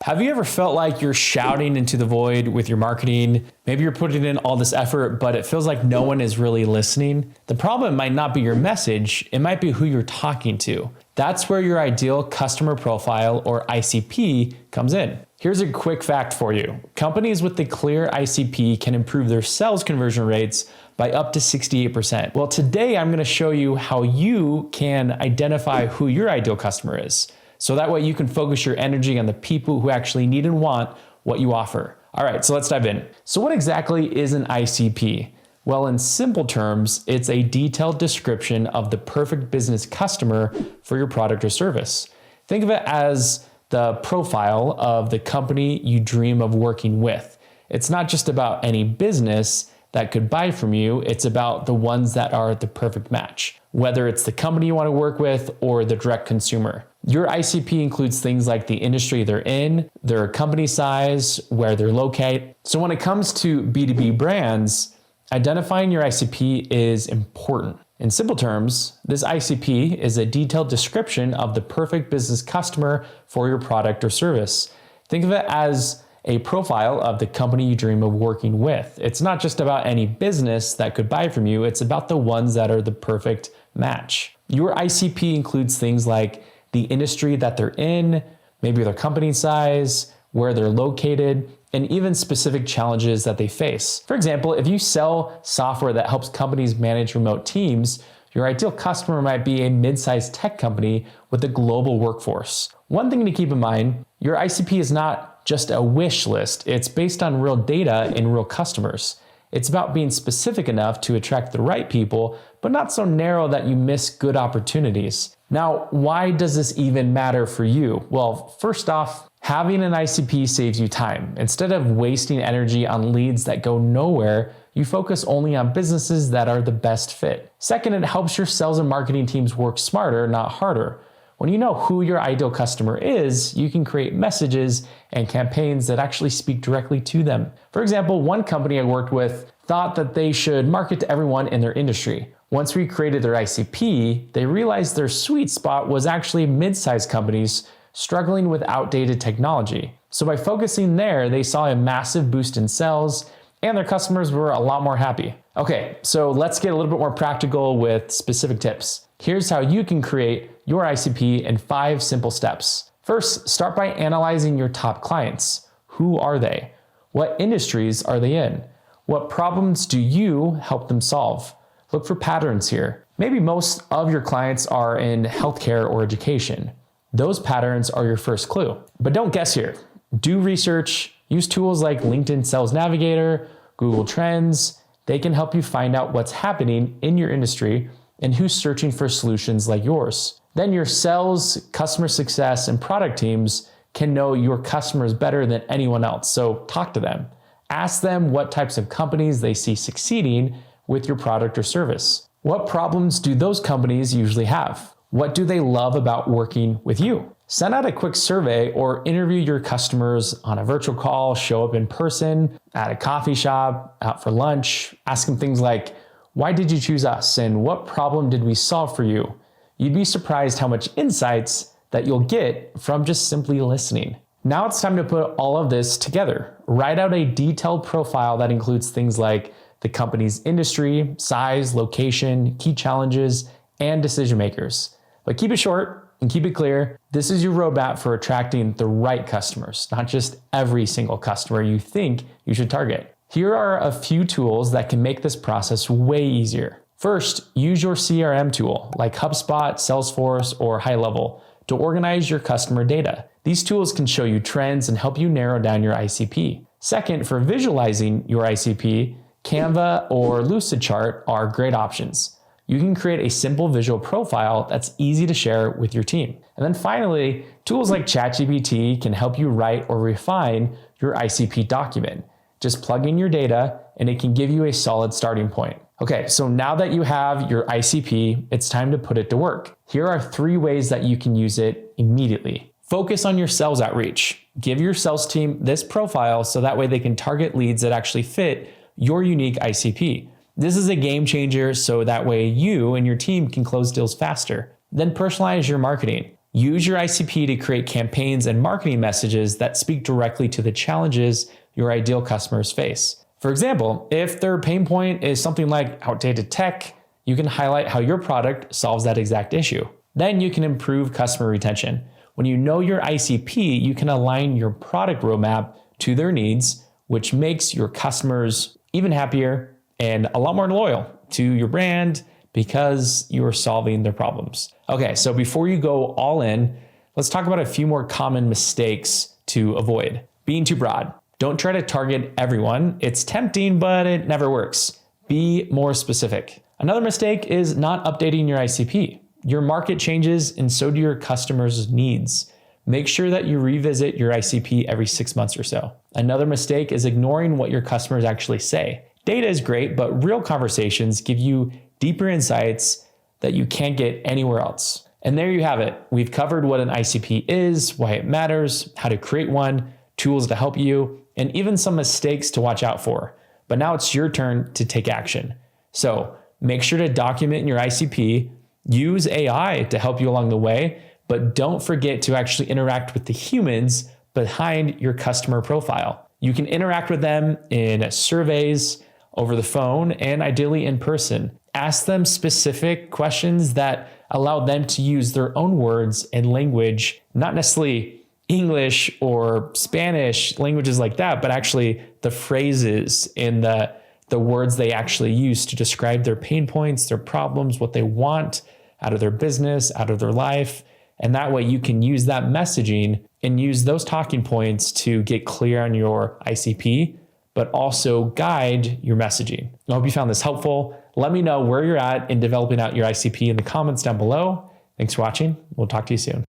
Have you ever felt like you're shouting into the void with your marketing? Maybe you're putting in all this effort, but it feels like no one is really listening. The problem might not be your message, it might be who you're talking to. That's where your ideal customer profile, or ICP, comes in. Here's a quick fact for you. Companies with a clear ICP can improve their sales conversion rates by up to 68%. Well, today I'm going to show you how you can identify who your ideal customer is. So that way you can focus your energy on the people who actually need and want what you offer. All right, so let's dive in. So what exactly is an ICP? Well, in simple terms, it's a detailed description of the perfect business customer for your product or service. Think of it as the profile of the company you dream of working with. It's not just about any business that could buy from you, it's about the ones that are the perfect match, whether it's the company you want to work with or the direct consumer. Your ICP includes things like the industry they're in, their company size, where they're located. So when it comes to B2B brands, identifying your ICP is important. In simple terms, this ICP is a detailed description of the perfect business customer for your product or service. Think of it as a profile of the company you dream of working with. It's not just about any business that could buy from you, it's about the ones that are the perfect match. Your ICP includes things like the industry that they're in, maybe their company size, where they're located, and even specific challenges that they face. For example, if you sell software that helps companies manage remote teams, your ideal customer might be a mid-sized tech company with a global workforce. One thing to keep in mind, your ICP is not just a wish list. It's based on real data and real customers. It's about being specific enough to attract the right people, but not so narrow that you miss good opportunities. Now, why does this even matter for you? Well, first off, having an ICP saves you time. Instead of wasting energy on leads that go nowhere, you focus only on businesses that are the best fit. Second, it helps your sales and marketing teams work smarter, not harder. When you know who your ideal customer is, you can create messages and campaigns that actually speak directly to them. For example, one company I worked with thought that they should market to everyone in their industry. Once we created their ICP, they realized their sweet spot was actually mid-sized companies struggling with outdated technology. So by focusing there, they saw a massive boost in sales and their customers were a lot more happy. Okay, so let's get a little bit more practical with specific tips. Here's how you can create your ICP in 5 simple steps. First, start by analyzing your top clients. Who are they? What industries are they in? What problems do you help them solve? Look for patterns here. Maybe most of your clients are in healthcare or education. Those patterns are your first clue. But don't guess here. Do research, use tools like LinkedIn Sales Navigator, Google Trends. They can help you find out what's happening in your industry and who's searching for solutions like yours. Then your sales, customer success, and product teams can know your customers better than anyone else. So talk to them. Ask them what types of companies they see succeeding with your product or service. What problems do those companies usually have? What do they love about working with you? Send out a quick survey or interview your customers on a virtual call, show up in person, at a coffee shop, out for lunch. Ask them things like, why did you choose us? And what problem did we solve for you? You'd be surprised how much insights that you'll get from just simply listening. Now it's time to put all of this together. Write out a detailed profile that includes things like the company's industry, size, location, key challenges, and decision makers. But keep it short and keep it clear. This is your roadmap for attracting the right customers, not just every single customer you think you should target. Here are a few tools that can make this process way easier. First, use your CRM tool like HubSpot, Salesforce, or HighLevel to organize your customer data. These tools can show you trends and help you narrow down your ICP. Second, for visualizing your ICP, Canva or Lucidchart are great options. You can create a simple visual profile that's easy to share with your team. And then finally, tools like ChatGPT can help you write or refine your ICP document. Just plug in your data and it can give you a solid starting point. Okay, so now that you have your ICP, it's time to put it to work. Here are 3 ways that you can use it immediately. Focus on your sales outreach. Give your sales team this profile so that way they can target leads that actually fit your unique ICP. This is a game changer so that way you and your team can close deals faster. Then personalize your marketing. Use your ICP to create campaigns and marketing messages that speak directly to the challenges your ideal customers face. For example, if their pain point is something like outdated tech, you can highlight how your product solves that exact issue. Then you can improve customer retention. When you know your ICP, you can align your product roadmap to their needs, which makes your customers even happier and a lot more loyal to your brand because you are solving their problems. Okay, so before you go all in, let's talk about a few more common mistakes to avoid. Being too broad. Don't try to target everyone. It's tempting, but it never works. Be more specific. Another mistake is not updating your ICP. Your market changes and so do your customers' needs. Make sure that you revisit your ICP every 6 months or so. Another mistake is ignoring what your customers actually say. Data is great, but real conversations give you deeper insights that you can't get anywhere else. And there you have it. We've covered what an ICP is, why it matters, how to create one, tools to help you, and even some mistakes to watch out for. But now it's your turn to take action. So make sure to document in your ICP, use AI to help you along the way, but don't forget to actually interact with the humans behind your customer profile. You can interact with them in surveys, over the phone, and ideally in person. Ask them specific questions that allow them to use their own words and language, not necessarily English or Spanish, languages like that, but actually the phrases and the words they actually use to describe their pain points, their problems, what they want out of their business, out of their life. And that way you can use that messaging and use those talking points to get clear on your ICP, but also guide your messaging. I hope you found this helpful. Let me know where you're at in developing out your ICP in the comments down below. Thanks for watching. We'll talk to you soon.